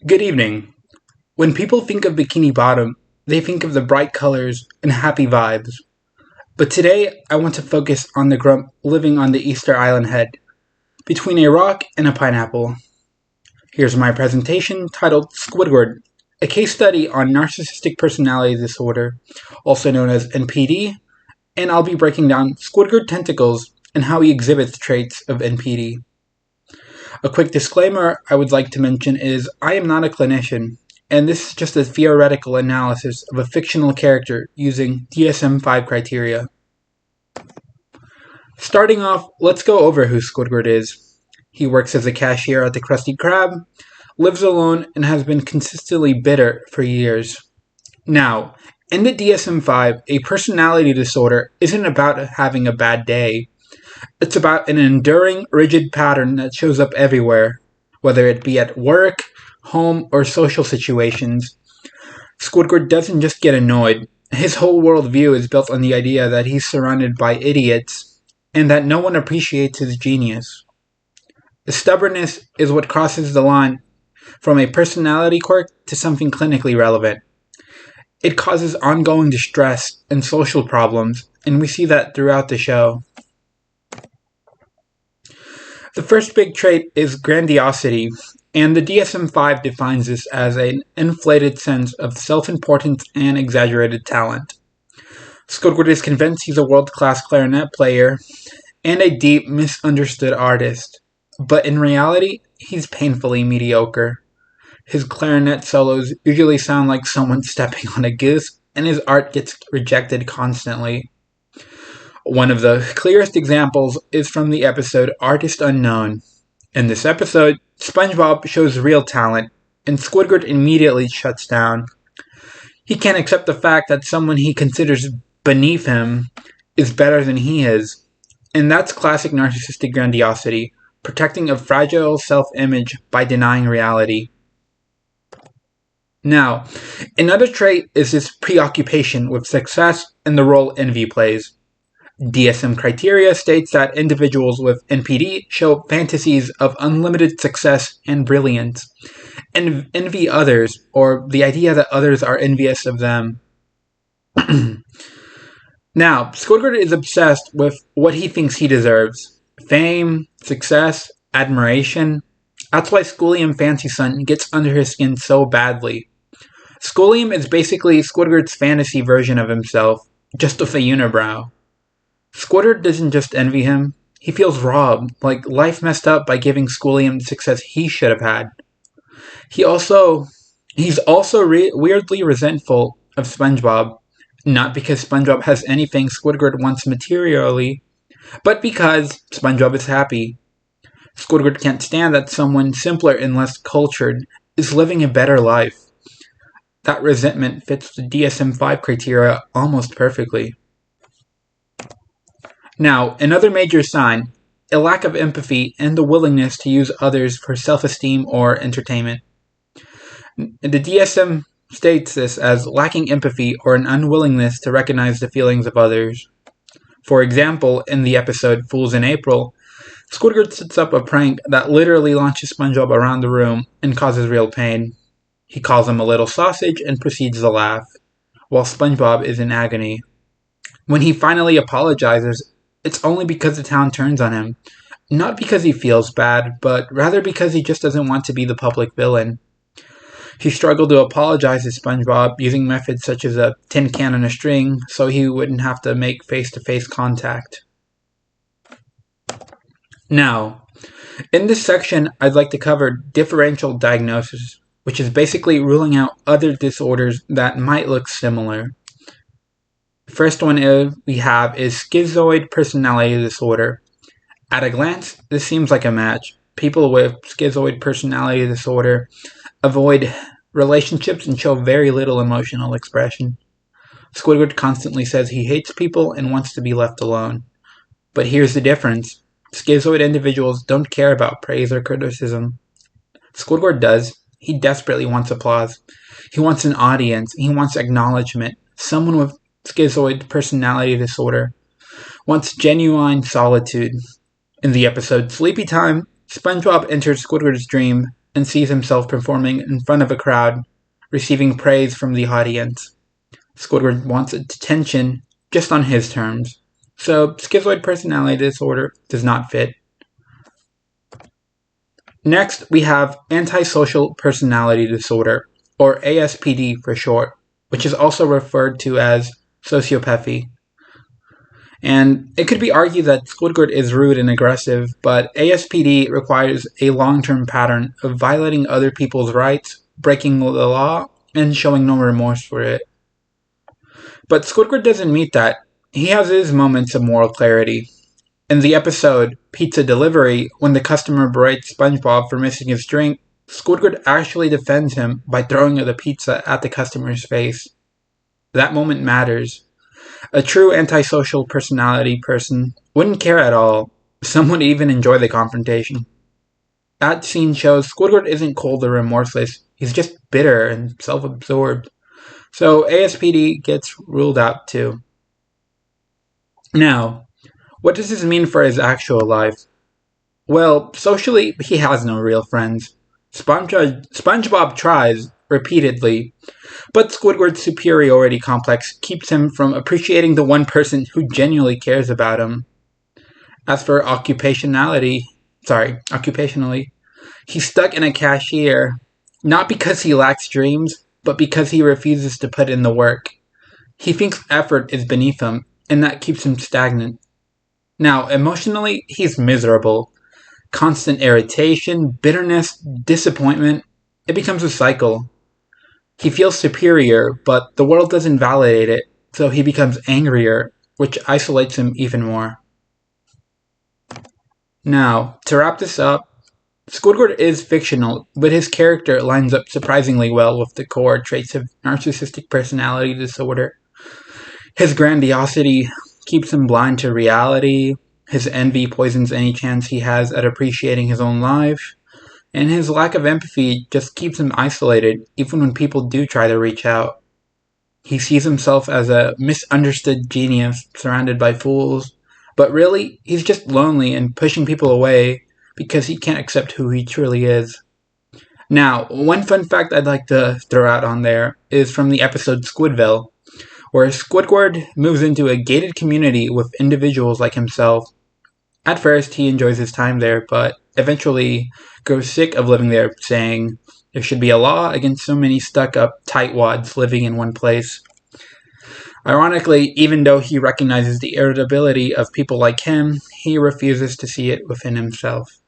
Good evening. When people think of Bikini Bottom, they think of the bright colors and happy vibes. But today, I want to focus on the grump living on the Easter Island head, between a rock and a pineapple. Here's my presentation titled Squidward, a case study on narcissistic personality disorder, also known as NPD, and I'll be breaking down Squidward tentacles and how he exhibits traits of NPD. A quick disclaimer I would like to mention is I am not a clinician, and this is just a theoretical analysis of a fictional character using DSM-5 criteria. Starting off, let's go over who Squidward is. He works as a cashier at the Krusty Krab, lives alone, and has been consistently bitter for years. Now, in the DSM-5, a personality disorder isn't about having a bad day. It's about an enduring, rigid pattern that shows up everywhere, whether it be at work, home, or social situations. Squidward doesn't just get annoyed. His whole worldview is built on the idea that he's surrounded by idiots, and that no one appreciates his genius. The stubbornness is what crosses the line from a personality quirk to something clinically relevant. It causes ongoing distress and social problems, and we see that throughout the show. The first big trait is grandiosity, and the DSM-5 defines this as an inflated sense of self-importance and exaggerated talent. Squidward is convinced he's a world-class clarinet player and a deep, misunderstood artist, but in reality, he's painfully mediocre. His clarinet solos usually sound like someone stepping on a goose, and his art gets rejected constantly. One of the clearest examples is from the episode Artist Unknown. In this episode, SpongeBob shows real talent, and Squidward immediately shuts down. He can't accept the fact that someone he considers beneath him is better than he is. And that's classic narcissistic grandiosity, protecting a fragile self-image by denying reality. Now, another trait is his preoccupation with success and the role envy plays. DSM criteria states that individuals with NPD show fantasies of unlimited success and brilliance, and envy others, or the idea that others are envious of them. Now, Squidward is obsessed with what he thinks he deserves: fame, success, admiration. That's why Schoolyum Fancy Son gets under his skin so badly. Schoolyum is basically Squidward's fantasy version of himself, just with a unibrow. Squidward doesn't just envy him, he feels robbed, like life messed up by giving Schoolyum the success he should have had. He's also weirdly resentful of SpongeBob, not because SpongeBob has anything Squidward wants materially, but because SpongeBob is happy. Squidward can't stand that someone simpler and less cultured is living a better life. That resentment fits the DSM-5 criteria almost perfectly. Now, another major sign, a lack of empathy and the willingness to use others for self-esteem or entertainment. The DSM states this as lacking empathy or an unwillingness to recognize the feelings of others. For example, in the episode Fools in April, Squidward sets up a prank that literally launches SpongeBob around the room and causes real pain. He calls him a little sausage and proceeds to laugh, while SpongeBob is in agony. When he finally apologizes, it's only because the town turns on him. Not because he feels bad, but rather because he just doesn't want to be the public villain. He struggled to apologize to SpongeBob using methods such as a tin can and a string so he wouldn't have to make face-to-face contact. Now, in this section, I'd like to cover differential diagnosis, which is basically ruling out other disorders that might look similar. The first one we have is schizoid personality disorder. At a glance, this seems like a match. People with schizoid personality disorder avoid relationships and show very little emotional expression. Squidward constantly says he hates people and wants to be left alone. But here's the difference. Schizoid individuals don't care about praise or criticism. Squidward does. He desperately wants applause. He wants an audience. He wants acknowledgement. Someone with schizoid personality disorder wants genuine solitude. In the episode Sleepy Time, SpongeBob enters Squidward's dream and sees himself performing in front of a crowd, receiving praise from the audience. Squidward wants attention just on his terms, so schizoid personality disorder does not fit. Next, we have antisocial personality disorder, or ASPD for short, which is also referred to as sociopathy. And it could be argued that Squidward is rude and aggressive, but ASPD requires a long-term pattern of violating other people's rights, breaking the law, and showing no remorse for it. But Squidward doesn't meet that. He has his moments of moral clarity. In the episode Pizza Delivery, when the customer berates SpongeBob for missing his drink, Squidward actually defends him by throwing the pizza at the customer's face. That moment matters. A true antisocial personality person wouldn't care at all. Some would even enjoy the confrontation. That scene shows Squidward isn't cold or remorseless. He's just bitter and self-absorbed. So ASPD gets ruled out too. Now, what does this mean for his actual life? Well, socially, he has no real friends. SpongeBob tries, repeatedly, but Squidward's superiority complex keeps him from appreciating the one person who genuinely cares about him. As for occupationally, he's stuck in a cashier, not because he lacks dreams, but because he refuses to put in the work. He thinks effort is beneath him, and that keeps him stagnant. Now, emotionally, he's miserable. Constant irritation, bitterness, disappointment. It becomes a cycle. He feels superior, but the world doesn't validate it, so he becomes angrier, which isolates him even more. Now, to wrap this up, Squidward is fictional, but his character lines up surprisingly well with the core traits of narcissistic personality disorder. His grandiosity keeps him blind to reality, his envy poisons any chance he has at appreciating his own life, and his lack of empathy just keeps him isolated, even when people do try to reach out. He sees himself as a misunderstood genius surrounded by fools, but really, he's just lonely and pushing people away because he can't accept who he truly is. Now, one fun fact I'd like to throw out on there is from the episode Squidville, where Squidward moves into a gated community with individuals like himself. At first, he enjoys his time there, but eventually grows sick of living there, saying there should be a law against so many stuck-up tightwads living in one place. Ironically, even though he recognizes the irritability of people like him, he refuses to see it within himself.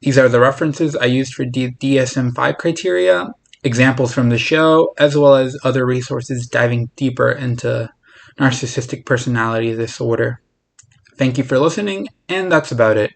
These are the references I used for the DSM-5 criteria, examples from the show, as well as other resources diving deeper into narcissistic personality disorder. Thank you for listening, and that's about it.